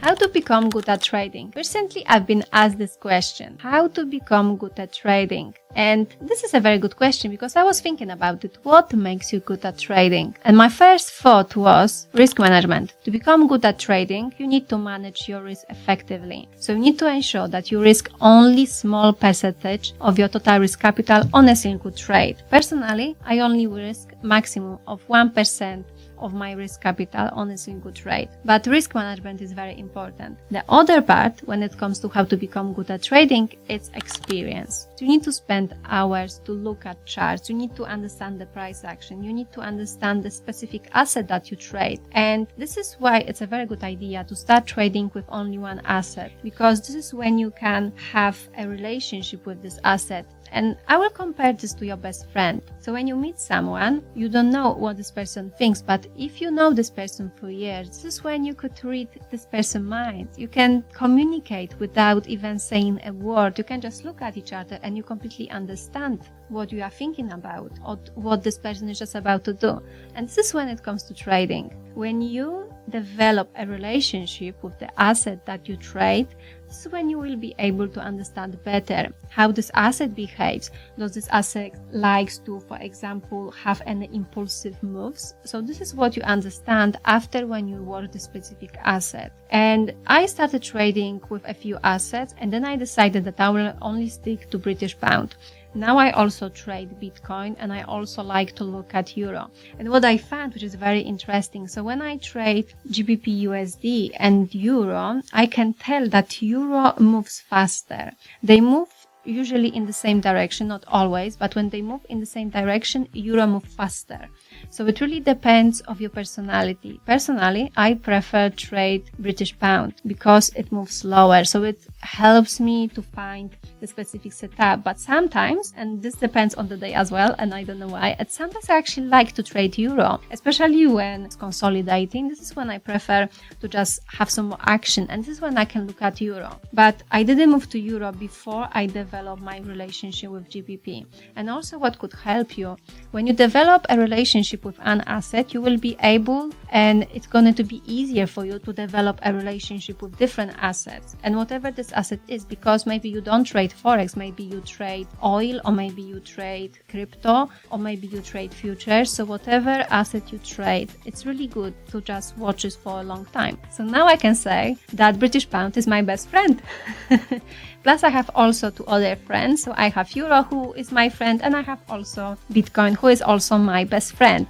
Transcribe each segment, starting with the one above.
How to become good at trading? Recently, I've been asked this question. How to become good at trading? And this is a very good question because I was thinking about it. What makes you good at trading? And my first thought was risk management. To become good at trading, you need to manage your risk effectively. So you need to ensure that you risk only small percentage of your total risk capital on a single trade. Personally, I only risk maximum of 1% of my risk capital on a single trade. But risk management is very important. The other part, when it comes to how to become good at trading, it's experience. You need to spend hours to look at charts. You need to understand the price action. You need to understand the specific asset that you trade. And this is why it's a very good idea to start trading with only one asset, because this is when you can have a relationship with this asset. And I will compare this to your best friend. So when you meet someone, you don't know what this person thinks, but if you know this person for years, this is when you could read this person's mind. You can communicate without even saying a word. You can just look at each other and you completely understand what you are thinking about or what this person is just about to do. And this is when it comes to trading. When you develop a relationship with the asset that you trade, this is when you will be able to understand better how this asset behaves. Does this asset likes to, for example, have any impulsive moves? So this is what you understand after when you work the specific asset. And I started trading with a few assets, and then I decided that I will only stick to British pound. Now I also trade Bitcoin, and I also like to look at Euro. And what I found, which is very interesting, so when I trade GBP USD and Euro, I can tell that Euro moves faster. They move usually in the same direction, not always, but when they move in the same direction, Euro move faster. So it really depends on your personality. Personally, I prefer trade British pound because it moves slower. So it helps me to find the specific setup. But sometimes, and this depends on the day as well, and I don't know why, and sometimes I actually like to trade Euro, especially when it's consolidating. This is when I prefer to just have some more action, and this is when I can look at Euro. But I didn't move to Euro before I developed my relationship with GBP. And also what could help you, when you develop a relationship with an asset, you will be able, and it's going to be easier for you to develop a relationship with different assets. And whatever this asset is, because maybe you don't trade Forex, maybe you trade oil, or maybe you trade crypto, or maybe you trade futures. So whatever asset you trade, it's really good to just watch it for a long time. So now I can say that British pound is my best friend. Plus I have also two other friends. So I have Euro, who is my friend, and I have also Bitcoin, who is also my best friend.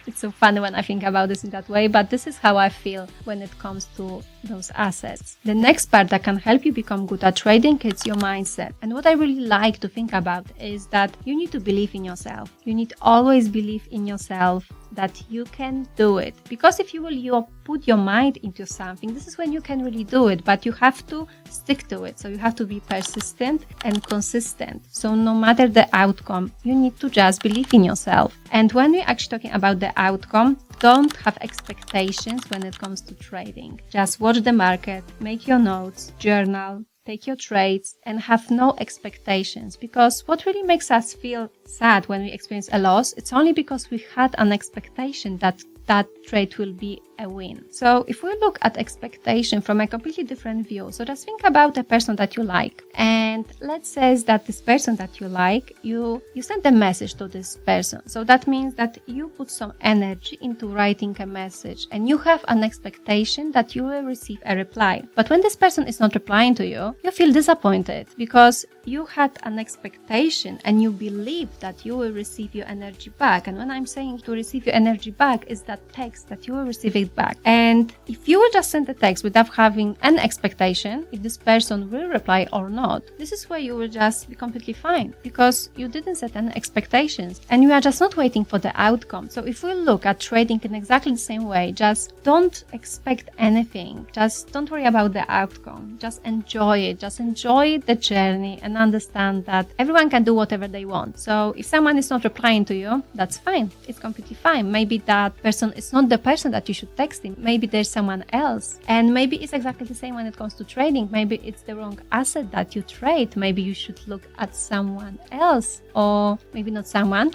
It's so funny when I think about this in that way, but this is how I feel when it comes to those assets. The next part that can help you become good at trading is your mindset. And what I really like to think about is that you need to believe in yourself. You need to always believe in yourself that you can do it. Because if you put your mind into something, this is when you can really do it, but you have to stick to it. So you have to be persistent and consistent. So no matter the outcome, you need to just believe in yourself. And when we're actually talking about the outcome, don't have expectations when it comes to trading. Just watch the market, make your notes, journal, take your trades, and have no expectations. Because what really makes us feel sad when we experience a loss, it's only because we had an expectation that that trade will be a win. So if we look at expectation from a completely different view, so just think about a person that you like, and let's say that this person that you like, you send a message to this person. So that means that you put some energy into writing a message, and you have an expectation that you will receive a reply. But when this person is not replying to you, you feel disappointed because you had an expectation and you believe that you will receive your energy back. And when I'm saying to receive your energy back, is that text that you will receive it back. And if you will just send a text without having an expectation if this person will reply or not, this is where you will just be completely fine because you didn't set any expectations and you are just not waiting for the outcome. So if we look at trading in exactly the same way, just don't expect anything. Just don't worry about the outcome. Just enjoy it. Just enjoy the journey and understand that everyone can do whatever they want. So if someone is not replying to you, that's fine. It's completely fine. Maybe that person is not the person that you should text him. Maybe there's someone else. And maybe it's exactly the same when it comes to trading. Maybe it's the wrong asset that you trade. Maybe you should look at someone else, or maybe not someone,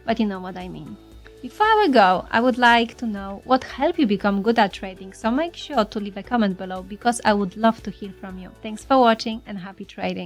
but you know what I mean. Before we go, I would like to know what helped you become good at trading, so make sure to leave a comment below because I would love to hear from you. Thanks for watching and happy trading!